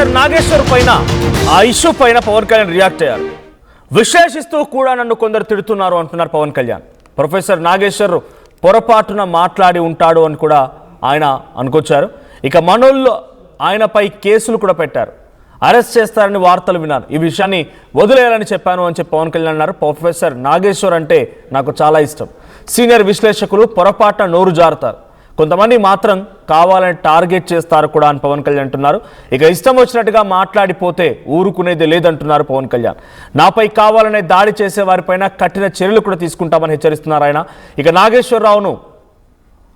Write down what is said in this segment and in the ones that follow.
Professor Nageshwar పైన ఆ issue పైన పవన్ కళ్యాణ్ రియాక్ట్ అయ్యారు. విశ్లేషిస్తూ కూడా నన్ను కొందరు తిడుతున్నారు అంటున్నారు పవన్ కళ్యాణ్. ప్రొఫెసర్ నాగేశ్వర్ పొరపాటున మాట్లాడి ఉంటాడు అని కూడా ఆయన అనుకొచ్చారు. ఇక మనోళ్ళు ఆయనపై కేసులు కూడా పెట్టారు. అరెస్ట్ చేస్తారని వార్తలు విన్నాను. ఈ విషయాన్ని వదిలేయాలని చెప్పాను అని చెప్పి పవన్ కళ్యాణ్ అన్నారు. ప్రొఫెసర్ నాగేశ్వర్ అంటే నాకు చాలా ఇష్టం. సీనియర్ విశ్లేషకులు పొరపాటున నోరు జారుతారు, కొంతమంది మాత్రం కావాలని టార్గెట్ చేస్తారు కూడా అని పవన్ కళ్యాణ్ అంటున్నారు. ఇక ఇష్టం వచ్చినట్టుగా మాట్లాడిపోతే ఊరుకునేది లేదంటున్నారు పవన్ కళ్యాణ్. నాపై కావాలనే దాడి చేసే వారిపైన కఠిన చర్యలు కూడా తీసుకుంటామని హెచ్చరిస్తున్నారు ఆయన. ఇక నాగేశ్వరరావును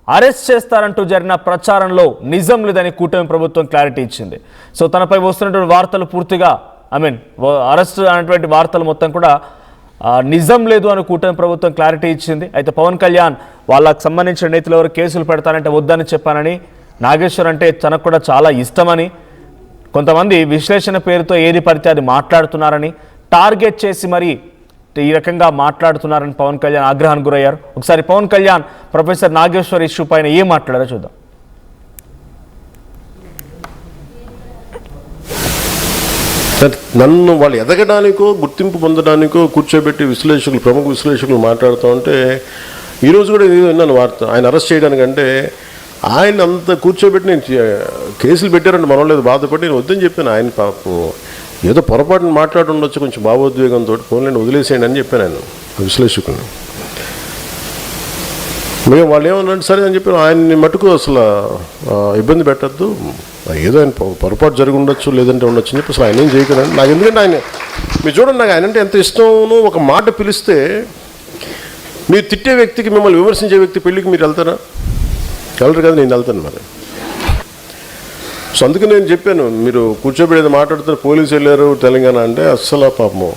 అరెస్ట్ చేస్తారంటూ జరిగిన ప్రచారంలో నిజం లేదని కూటమి ప్రభుత్వం క్లారిటీ ఇచ్చింది. సో తనపై వస్తున్నటువంటి వార్తలు పూర్తిగా అరెస్ట్ అనేటువంటి వార్తలు మొత్తం కూడా నిజం లేదు అని కూటమి ప్రభుత్వం క్లారిటీ ఇచ్చింది. అయితే పవన్ కళ్యాణ్ వాళ్ళకు సంబంధించిన నేతలు ఎవరు కేసులు పెడతానంటే వద్దని చెప్పానని, నాగేశ్వర్ అంటే తనకు కూడా చాలా ఇష్టమని, కొంతమంది విశ్లేషణ పేరుతో ఏది పడితే అది మాట్లాడుతున్నారని, టార్గెట్ చేసి మరి ఈ రకంగా మాట్లాడుతున్నారని పవన్ కళ్యాణ్ ఆగ్రహానికి గురయ్యారు. ఒకసారి పవన్ కళ్యాణ్ ప్రొఫెసర్ నాగేశ్వర్ ఇష్యూ పైన ఏం మాట్లాడారో చూద్దాం. నన్ను వాళ్ళు ఎదగడానికో గుర్తింపు పొందడానికో కూర్చోబెట్టి విశ్లేషకులు, ప్రముఖ విశ్లేషకులు మాట్లాడుతూ ఉంటే ఈరోజు కూడా ఇది విన్నాను వార్త. ఆయన అరెస్ట్ చేయడానికంటే ఆయన అంత కూర్చోబెట్టి నేను కేసులు పెట్టారంటే మనం లేదు బాధపడి నేను వద్దని చెప్పాను. ఆయన పాపం ఏదో పొరపాటును మాట్లాడి ఉండొచ్చు, కొంచెం భావోద్వేగంతో ఫోన్లను వదిలేసేయండి అని చెప్పాను ఆయన విశ్లేషకుని. మేము వాళ్ళు ఏమన్నాడు సరే అని చెప్పి ఆయన్ని మటుకు అసలు ఇబ్బంది పెట్టద్దు, ఏదో ఆయన పొరపాటు జరిగి ఉండొచ్చు లేదంటే ఉండొచ్చు అని చెప్పి అసలు ఆయన ఏం చేయకూడదు నాకు. ఎందుకంటే ఆయన మీరు చూడండి, నాకు ఆయన అంటే ఎంత ఇష్టమో. ఒక మాట పిలిస్తే మీరు తిట్టే వ్యక్తికి, మిమ్మల్ని విమర్శించే వ్యక్తి పెళ్ళికి మీరు వెళ్తారా? వెళ్ళరు కదా, నేను వెళ్తాను మరి. సో అందుకే నేను చెప్పాను, మీరు కూర్చోబెడేది మాట్లాడుతున్నారు, పోలీసు వెళ్ళారు తెలంగాణ అంటే అస్సలు పాపము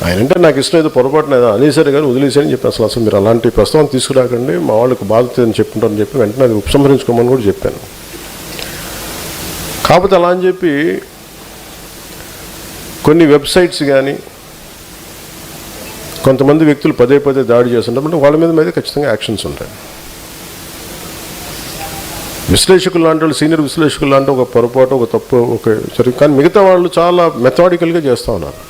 ఆయన అంటే నాకు ఇష్టం, ఏదో పొరపాటున ఏదో అనేసరి కానీ వదిలేసారని చెప్పి అసలు మీరు అలాంటి ప్రస్తావన తీసుకురాకండి, మా వాళ్ళకి బాధ్యత అని చెప్పుకుంటారని చెప్పి వెంటనే అది ఉపసంహరించుకోమని కూడా చెప్పాను. కాకపోతే అలా అని చెప్పి కొన్ని వెబ్సైట్స్ కానీ కొంతమంది వ్యక్తులు పదే పదే దాడి చేస్తుంటారు, వాళ్ళ మీద ఖచ్చితంగా యాక్షన్స్ ఉంటాయి. విశ్లేషకులు లాంటి వాళ్ళు, సీనియర్ విశ్లేషకులు లాంటి ఒక పొరపాటు, ఒక తప్పు, ఒక సరే, కానీ మిగతా వాళ్ళు చాలా మెథాడికల్గా చేస్తూ ఉన్నారు.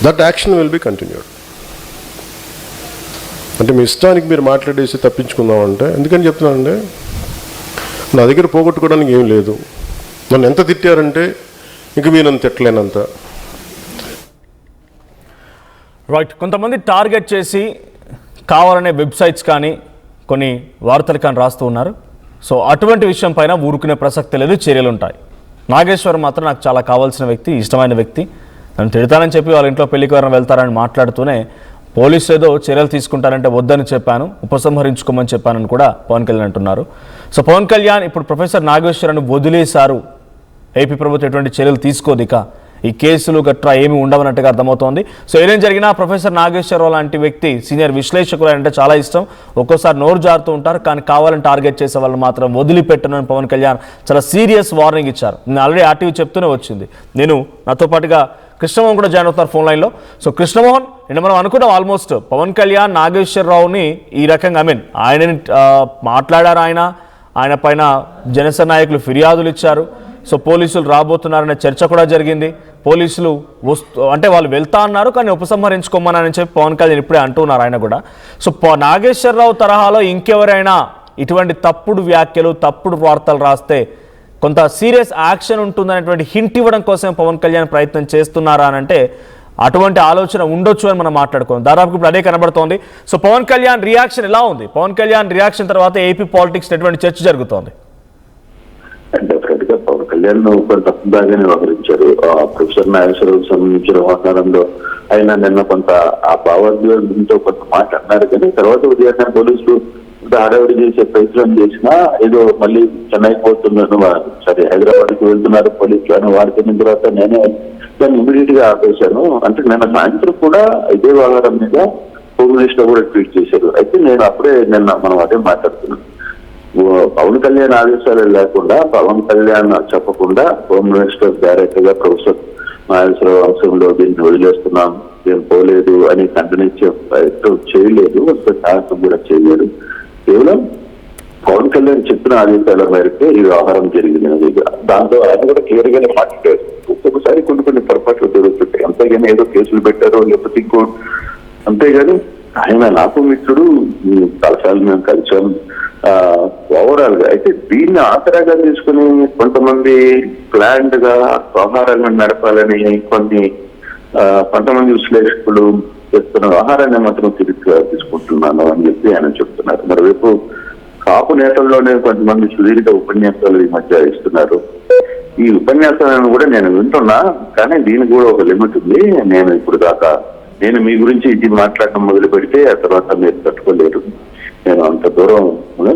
That action will be continued. అంటే మీ ఇష్టానికి మీరు మాట్లాడేసి తప్పించుకుందామంటే, ఎందుకని చెప్తున్నానంటే నా దగ్గర పోగొట్టుకోవడానికి ఏం లేదు. నన్ను ఎంత తిట్టారంటే ఇంక మీరు నన్ను తిట్టలేనంత. రైట్, కొంతమంది టార్గెట్ చేసి కావాలనే వెబ్సైట్స్ కానీ కొన్ని వార్తలు కానీ రాస్తూ ఉన్నారు. సో అటువంటి విషయం పైన ఊరుకునే ప్రసక్తి లేదు, చర్యలు ఉంటాయి. నాగేశ్వర్ మాత్రం నాకు చాలా కావాల్సిన వ్యక్తి, ఇష్టమైన వ్యక్తి. నన్ను తిడతానని చెప్పి వాళ్ళ ఇంట్లో పెళ్లికి ఎవరైనా వెళ్తారని మాట్లాడుతూనే పోలీసు ఏదో చర్యలు తీసుకుంటారంటే వద్దని చెప్పాను, ఉపసంహరించుకోమని చెప్పానని కూడా పవన్ కళ్యాణ్ అంటున్నారు. సో పవన్ కళ్యాణ్ ఇప్పుడు ప్రొఫెసర్ నాగేశ్వరను వదిలేశారు, ఏపీ ప్రభుత్వం ఎటువంటి చర్యలు తీసుకోదు, ఇక ఈ కేసులు గట్రా ఏమి ఉండవన్నట్టుగా అర్థమవుతోంది. సో ఏదేం జరిగినా ప్రొఫెసర్ నాగేశ్వరరావు లాంటి వ్యక్తి సీనియర్ విశ్లేషకులు అంటే చాలా ఇష్టం. ఒక్కోసారి నోరు జారుతూ ఉంటారు, కానీ కావాలని టార్గెట్ చేసే వాళ్ళు మాత్రం వదిలిపెట్టనని పవన్ కళ్యాణ్ చాలా సీరియస్ వార్నింగ్ ఇచ్చారు. నేను ఆల్రెడీ ఆర్టీవీ చెప్తూనే వచ్చింది. నేను నాతో పాటుగా కృష్ణమోహన్ కూడా జాయిన్ అవుతున్నారు ఫోన్ లైన్లో. సో కృష్ణమోహన్, నిన్న మనం అనుకున్నాం ఆల్మోస్ట్ పవన్ కళ్యాణ్ నాగేశ్వరరావుని ఈ రకంగా ఆయనని మాట్లాడారు, ఆయన పైన జనసేన నాయకులు ఫిర్యాదులు ఇచ్చారు. సో పోలీసులు రాబోతున్నారనే చర్చ కూడా జరిగింది. పోలీసులు అంటే వాళ్ళు వెళ్తా అన్నారు, కానీ ఉపసంహరించుకోమని చెప్పి పవన్ కళ్యాణ్ ఇప్పుడే అంటున్నారు ఆయన కూడా. సో నాగేశ్వరరావు తరహాలో ఇంకెవరైనా ఇటువంటి తప్పుడు వ్యాఖ్యలు, తప్పుడు వార్తలు రాస్తే కొంత సీరియస్ యాక్షన్ ఉంటుందనేటువంటి హింట్ ఇవ్వడం కోసం పవన్ కళ్యాణ్ ప్రయత్నం చేస్తున్నారా అని అంటే అటువంటి ఆలోచన ఉండొచ్చు అని మనం మాట్లాడుకోం. దాదాపు ఇప్పుడు అదే కనబడుతోంది. సో పవన్ కళ్యాణ్ రియాక్షన్ ఎలా ఉంది? పవన్ కళ్యాణ్ రియాక్షన్ తర్వాత ఏపీ పాలిటిక్స్ ఎటువంటి చర్చ జరుగుతోంది? డెఫినెట్ గా పవన్ కళ్యాణ్ కొంత తప్పుదాగానే వ్యవహరించారు. ప్రొఫెసర్ నాగేశ్వరరావుకి సంబంధించిన వ్యవహారంలో ఆయన నిన్న కొంత ఆ భావోద్వేగంతో కొంత మాట అన్నారు, కానీ తర్వాత ఉదయాన్నే పోలీసులు హడావిడి చేసే ప్రయత్నం చేసినా ఏదో మళ్ళీ చెన్నైకి పోతున్నాను, సరే హైదరాబాద్కి వెళ్తున్నారు పోలీసులు అని వారికి తర్వాత నేనే దాన్ని ఇమీడియట్ గా ఆపేశాను. అంటే నిన్న సాయంత్రం కూడా ఇదే వ్యవహారం మీద హోమ్ మినిస్టర్ కూడా ట్వీట్ చేశారు. అయితే నేను అప్పుడే మనం అదే మాట్లాడుతున్నాను. పవన్ కళ్యాణ్ ఆదేశాలు లేకుండా, పవన్ కళ్యాణ్ చెప్పకుండా హోమ్ మినిస్టర్ డైరెక్ట్ గా ప్రొఫెసర్ నాగేశ్వరరావు అంశంలో దీన్ని వదిలేస్తున్నాం, ఏం పోలేదు అని ఖండనిచ్చే ప్రయత్నం చేయలేదు, సాహసం కూడా చేయలేదు. కేవలం పవన్ కళ్యాణ్ చెప్పిన ఆదేశాల మేరకే ఈ వ్యవహారం జరిగింది. దాంతో ఆయన కూడా క్లియర్ గానే మాట్లాడారు. ఒక్కొక్కసారి కొన్ని పొరపాట్లు జరుగుతుంటాయి, అంతేగాని ఏదో కేసులు పెట్టారో లేకపోతే ఇంకో, అంతేగాని ఆయన నాకు మిత్రుడు, చాలాసార్లు మేము కలిసాం. ఓవరాల్ గా అయితే దీన్ని ఆసరాగా తీసుకుని కొంతమంది ప్లాండ్ గా వ్యవహారాలను నడపాలని కొంతమంది విశ్లేషకులు చేస్తున్న వ్యవహారాన్ని మాత్రం తిరిగి తీసుకుంటున్నాను అని చెప్పి ఆయన చెప్తున్నారు. మరోవైపు కాపు నేతల్లోనే కొంతమంది సుదీర్ఘ ఉపన్యాసాలు ఈ మధ్య ఇస్తున్నారు. ఈ ఉపన్యాసాలను కూడా నేను వింటున్నా, కానీ దీనికి కూడా ఒక లిమిట్ ఉంది. నేను ఇప్పుడు దాకా నేను మీ గురించి ఇది మాట్లాడడం మొదలు పెడితే ఆ తర్వాత మీరు తట్టుకోలేరు. నేను అంత దూరం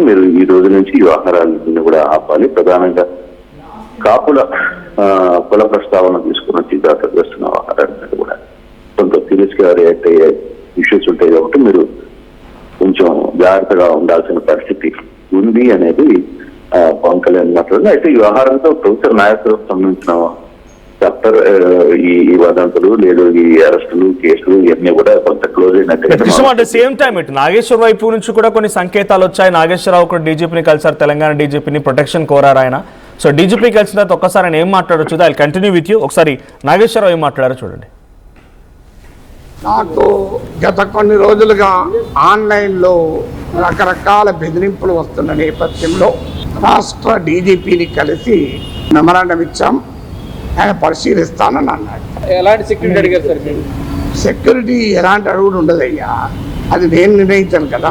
మీరు ఈ రోజు నుంచి ఈ వ్యవహారాలను కూడా ఆపాలి. ప్రధానంగా కాపుల కుల ప్రస్తావన తీసుకుని వచ్చి దాకా చేస్తున్న వ్యవహారాన్ని కూడా కొంత సీరియస్ గా రియాక్ట్ అయ్యే ఇష్యూస్ ఉంటాయి కాబట్టి మీరు కొంచెం జాగ్రత్తగా ఉండాల్సిన పరిస్థితి ఉంది అనేది పవన్ కళ్యాణ్ మాట్లాడింది. అయితే ఈ వ్యవహారంతో ప్రొఫెసర్ నాయకులకు సంబంధించిన చాప్టర్ ఈ వదంతులు లేదు, ఈ అరెస్టులు కేసులు ఇవన్నీ కూడా కొంత క్లోజ్ అయినట్టు. సేమ్ టైం ఇటు నాగేశ్వర్ వైపు నుంచి కూడా కొన్ని సంకేతాలు వచ్చాయి. నాగేశ్వరరావు కూడా డీజీపీని కలిసారు, తెలంగాణ డీజీపీని ప్రొటెక్షన్ కోరారు ఆయన. సో డీజీపీ కలిసిన తర్వాత ఒక్కసారి ఆయన ఏం మాట్లాడొచ్చు, ఐ కంటిన్యూ విత్ యూ. ఒకసారి నాగేశ్వరరావు ఏం మాట్లాడారో చూడండి. నాకు గత కొన్ని రోజులుగా ఆన్లైన్లో రకరకాల బెదిరింపులు వస్తున్న నేపథ్యంలో రాష్ట్ర డీజీపీని కలిసి మెమరాండం ఇచ్చాం. ఆయన పరిశీలిస్తానని అన్నాడు. ఎలాంటి సెక్యూరిటీ అడిగారు సార్ మీరు? సెక్యూరిటీ ఎలాంటి అడుగుడు ఉండదయ్యా, అది నేను నిర్ణయించాను కదా.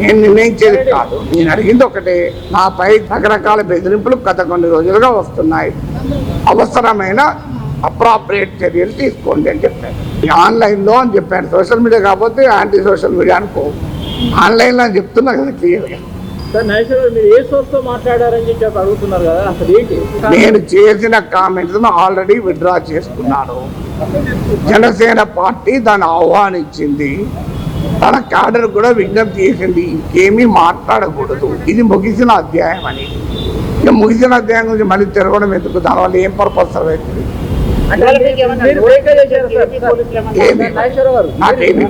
నేను నిర్ణయించేది కాదు, నేను అడిగింది ఒకటే, నాపై రకరకాల బెదిరింపులు గత కొన్ని రోజులుగా వస్తున్నాయి, అవసరమైన అప్రాప్రియేట్ చర్యలు తీసుకోండి అని చెప్పాను. ఆన్లైన్లో అని చెప్పాను, సోషల్ మీడియా కాకపోతే యాంటీ సోషల్ మీడియా అనుకో, ఆన్లైన్లో అని చెప్తున్నా కదా క్లియర్గా. నేను చేసిన కామెంట్స్ ఆల్రెడీ విత్డ్రా చేసుకున్నాను. జనసేన పార్టీ దాన్ని ఆహ్వానించింది, తన క్యాడర్ కూడా విజ్ఞప్తి చేసింది ఇంకేమీ మాట్లాడకూడదు, ఇది ముగిసిన అధ్యాయం అని. ఇక ముగిసిన అధ్యాయం గురించి మళ్ళీ తిరగడం ఎందుకు, దానివల్ల ఏం పర్పస్ అవుతుంది? నాకేమి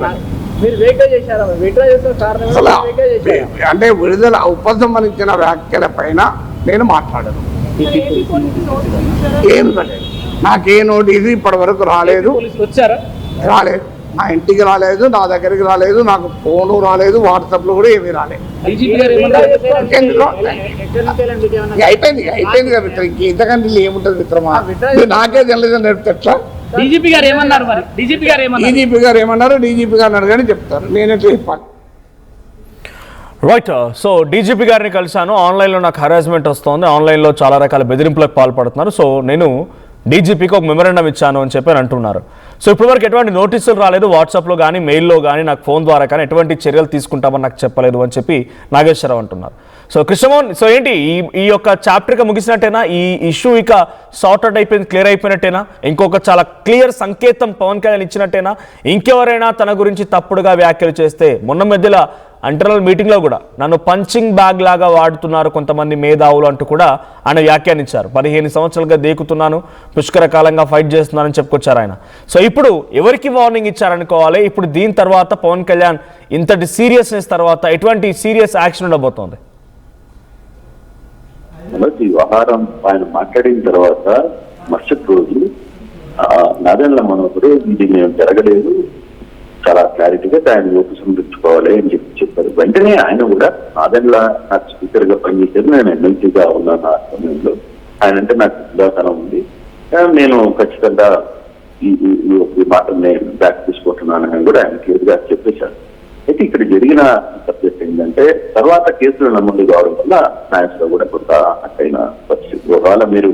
అంటే విడుదల ఉపసంహరించిన వ్యాఖ్యల పైన నేను మాట్లాడను. ఏం నాకే నోటీసు ఇప్పటి వరకు రాలేదు, నా ఇంటికి రాలేదు, నా దగ్గరికి రాలేదు, నాకు ఫోను రాలేదు, వాట్సాప్లో కూడా ఏమీ రాలేదు. అయిపోయింది కదా మిత్రం, ఇంతకంటే ఏముంటుంది మిత్రమా? నాకే తెలియదు నేర్పితే ఎట్లా? డీజీపీ గారు ఏమన్నారు? డీజీపీ గారు అడగని చెప్తారు, నేనైతే చెప్పాలి. రైట్. సో డీజీపీ గారిని కలిశాను, ఆన్లైన్లో నాకు హరాస్మెంట్ వస్తుంది, ఆన్లైన్లో చాలా రకాల బెదిరింపులకు పాల్పడుతున్నారు, సో నేను డీజీపీకి ఒక మెమరాండం ఇచ్చాను అని చెప్పి అంటున్నారు. సో ఇప్పటివరకు ఎటువంటి నోటీసులు రాలేదు, వాట్సాప్లో కానీ మెయిల్లో కానీ నాకు ఫోన్ ద్వారా కానీ ఎటువంటి చర్యలు తీసుకుంటామని నాకు చెప్పలేదు అని చెప్పి నాగేశ్వరరావు అంటున్నారు. సో కృష్ణమోహన్, సో ఏంటి ఈ యొక్క చాప్టర్గా ముగిసినట్టేనా? ఈ ఇష్యూ ఇక సార్ట్అవుట్ అయిపోయింది, క్లియర్ అయిపోయినట్టేనా? ఇంకొక చాలా క్లియర్ సంకేతం పవన్ కళ్యాణ్ ఇచ్చినట్టేనా? ఇంకెవరైనా తన గురించి తప్పుడుగా వ్యాఖ్యలు చేస్తే, మొన్న మధ్యలో ఇంటర్నల్ మీటింగ్లో కూడా నన్ను పంచింగ్ బ్యాగ్ లాగా వాడుతున్నారు కొంతమంది మేధావులు అంటూ కూడా ఆయన వ్యాఖ్యానించారు. 15 సంవత్సరాలుగా దేకుతున్నాను, పుష్కర కాలంగా ఫైట్ చేస్తున్నానని చెప్పుకొచ్చారు ఆయన. సో ఇప్పుడు ఎవరికి వార్నింగ్ ఇచ్చారనుకోవాలి? ఇప్పుడు దీని తర్వాత పవన్ కళ్యాణ్ ఇంతటి సీరియస్నెస్ తర్వాత ఎటువంటి సీరియస్ యాక్షన్ ఉండబోతోంది? ఈ వ్యవహారం ఆయన మాట్లాడిన తర్వాత మరుసటి రోజు నాదెండ్ల మనోహర్ ఇది మేము జరగలేదు, చాలా క్లారిటీగా ఆయన ఉపసంహరించుకోవాలి అని చెప్పారు. వెంటనే ఆయన కూడా నాదెండ్ల నాకు స్పీకర్ గా పనిచేశారు, నేను ఎమ్మెల్సీగా ఉన్నాను ఆ సమయంలో, ఆయన అంటే నాకు ఉదాహరణ ఉంది, నేను ఖచ్చితంగా ఈ మాటని బ్యాక్ తీసుకుంటున్నానని కూడా ఆయన క్లియర్ గా చెప్పేశారు. అయితే ఇక్కడ జరిగిన సబ్జెక్ట్ ఏంటంటే, తర్వాత కేసులు నమోదు కావడం వల్ల న్యాయంలో కూడా కొంత అట్టైన పరిస్థితి. ఒకవేళ మీరు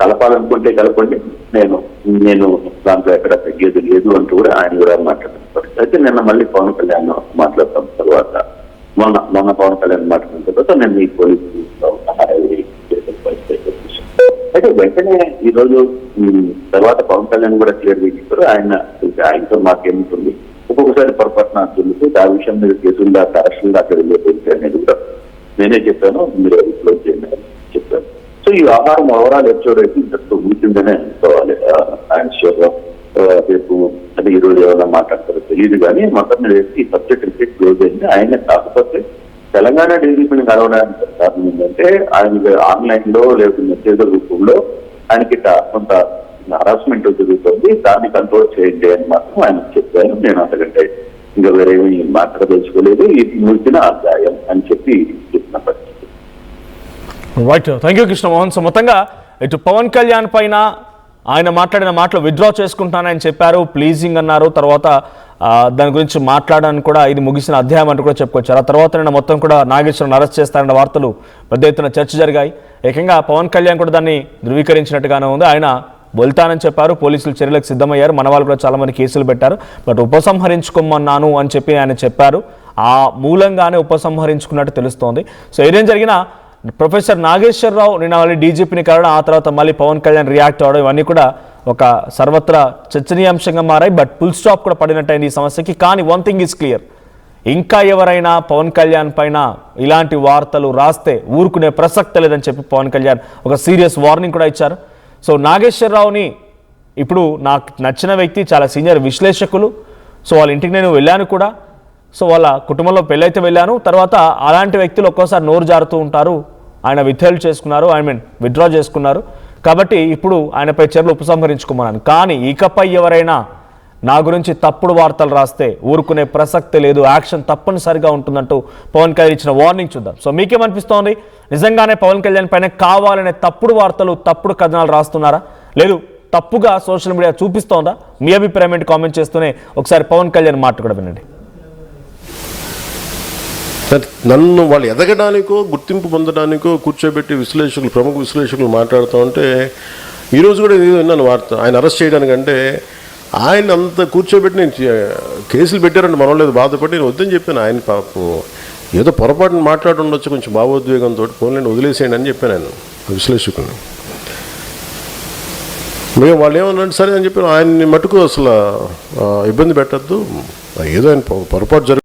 కలపాలనుకుంటే కలపండి, నేను దాంట్లో ఎక్కడ తగ్గేది లేదు అంటూ కూడా ఆయన కూడా మాట్లాడుతున్నారు. అయితే నిన్న మళ్ళీ పవన్ కళ్యాణ్ మాట్లాడతాం తర్వాత, మొన్న పవన్ కళ్యాణ్ మాట్లాడిన తర్వాత నేను ఈ పోలీసు అయితే వెంటనే ఈ రోజు తర్వాత పవన్ కళ్యాణ్ కూడా క్లియర్ చేశారు. ఆయనతో మాకేముంటుంది, ఒక్కొక్కసారి పొరపాటున జరుగుతుంది, ఆ విషయం మీద కేసులు దాకా అరెస్టులు దాకా వెళ్ళిపోయింది అనేది కూడా నేనే చెప్పాను, మీరు క్లోజ్ చేయండి అని చెప్పాను. సో ఈ వ్యవహారం ఓవరాల్ ఎపిసోడ్ అయితే ఇంతకు ముగిసిందనే అనుకోవాలి. ఆయన షోగా రేపు అంటే ఈ రోజు ఏమైనా మాట్లాడతారో తెలియదు, కానీ మొత్తం మీద ఈ సబ్జెక్ట్ రిపీట్ క్లోజ్ అయింది. ఆయన కాకపోతే తెలంగాణ డీజీపీని కలవడానికి కారణం ఏంటంటే ఆయనకి ఆన్లైన్ లో లేదా మెసేజ్ రూపంలో ఆయనకి కొంత హరాస్మెంట్ జరుగుతుంది, దాన్ని కంట్రోల్ చేయండి అని మాత్రం ఆయన చెప్పాను. నేను అంతకంటే ఇంకా వేరేమీ మాట్లాడదలుచుకోలేదు. ఇది ముగిసిన అధ్యాయం అని చెప్పి చెప్పిన పరిస్థితి. Right, thank you Krishnamohan. So మొత్తంగా ఇటు పవన్ కళ్యాణ్ పైన ఆయన మాట్లాడిన మాటలు విత్డ్రా చేసుకుంటానని చెప్పారు, ప్లీజింగ్ అన్నారు, తర్వాత దాని గురించి మాట్లాడడానికి కూడా ఇది ముగిసిన అధ్యాయం అంటూ కూడా చెప్పుకొచ్చారు. ఆ తర్వాత నిన్న మొత్తం కూడా నాగేశ్వరరావును అరెస్ట్ చేస్తారన్న వార్తలు పెద్ద ఎత్తున చర్చ జరిగాయి. ఏకంగా పవన్ కళ్యాణ్ కూడా దాన్ని ధృవీకరించినట్టుగానే ఉంది. ఆయన వెళ్తానని చెప్పారు, పోలీసులు చర్యలకు సిద్ధమయ్యారు, మన వాళ్ళు కూడా చాలామంది కేసులు పెట్టారు, బట్ ఉపసంహరించుకోమన్నాను అని చెప్పి ఆయన చెప్పారు. ఆ మూలంగానే ఉపసంహరించుకున్నట్టు తెలుస్తోంది. సో ఏదేం జరిగినా ప్రొఫెసర్ నాగేశ్వరరావు నిన్న మళ్ళీ డీజీపీని కలవడం, ఆ తర్వాత మళ్ళీ పవన్ కళ్యాణ్ రియాక్ట్ అవ్వడం, ఇవన్నీ కూడా ఒక సర్వత్రా చర్చనీయాంశంగా మారాయి. బట్ ఫుల్ స్టాప్ కూడా పడినట్టయింది ఈ సమస్యకి. కానీ వన్ థింగ్ ఈజ్ క్లియర్, ఇంకా ఎవరైనా పవన్ కళ్యాణ్ పైన ఇలాంటి వార్తలు రాస్తే ఊరుకునే ప్రసక్తి లేదని చెప్పి పవన్ కళ్యాణ్ ఒక సీరియస్ వార్నింగ్ కూడా ఇచ్చారు. సో నాగేశ్వరరావుని ఇప్పుడు నాకు నచ్చిన వ్యక్తి, చాలా సీనియర్ విశ్లేషకులు. సో వాళ్ళ ఇంటికి నేను వెళ్ళాను కూడా. సో వాళ్ళ కుటుంబంలో పెళ్ళైతే వెళ్ళాను. తర్వాత అలాంటి వ్యక్తులు ఒక్కోసారి నోరు జారుతూ ఉంటారు. ఆయన విత్డ్రా చేసుకున్నారు. కాబట్టి ఇప్పుడు ఆయనపై చర్యలు ఉపసంహరించుకోమన్నాను. కానీ ఇకపై ఎవరైనా నా గురించి తప్పుడు వార్తలు రాస్తే ఊరుకునే ప్రసక్తి లేదు, యాక్షన్ తప్పనిసరిగా ఉంటుందంటూ పవన్ కళ్యాణ్ ఇచ్చిన వార్నింగ్ చూద్దాం. సో మీకేమనిపిస్తోంది? నిజంగానే పవన్ కళ్యాణ్ పైన కావాలనే తప్పుడు వార్తలు, తప్పుడు కథనాలు రాస్తున్నారా, లేదు తప్పుగా సోషల్ మీడియా చూపిస్తోందా? మీ అభిప్రాయం ఏంటి కామెంట్ చేస్తూనే ఒకసారి పవన్ కళ్యాణ్ మాట కూడా వినండి. నన్ను వాళ్ళు ఎదగడానికో గుర్తింపు పొందడానికో కూర్చోబెట్టి ప్రముఖ విశ్లేషకులు మాట్లాడుతూ ఉంటే, ఈరోజు కూడా ఏదో విన్నాను వార్త, ఆయన అరెస్ట్ చేయడానికంటే ఆయన అంత కూర్చోబెట్టి నేను కేసులు పెట్టారంటే మనం లేదు బాధపడి నేను వద్దని చెప్పాను. ఆయన పాపం ఏదో పొరపాటును మాట్లాడి ఉండొచ్చు, కొంచెం భావోద్వేగంతో ఫోన్లను వదిలేసేయండి అని చెప్పాను ఆయన విశ్లేషకుని. మేము వాళ్ళు ఏమన్నాడు సరే అని చెప్పాను. ఆయన్ని మటుకు అసలు ఇబ్బంది పెట్టద్దు, ఏదో ఆయన పొరపాటు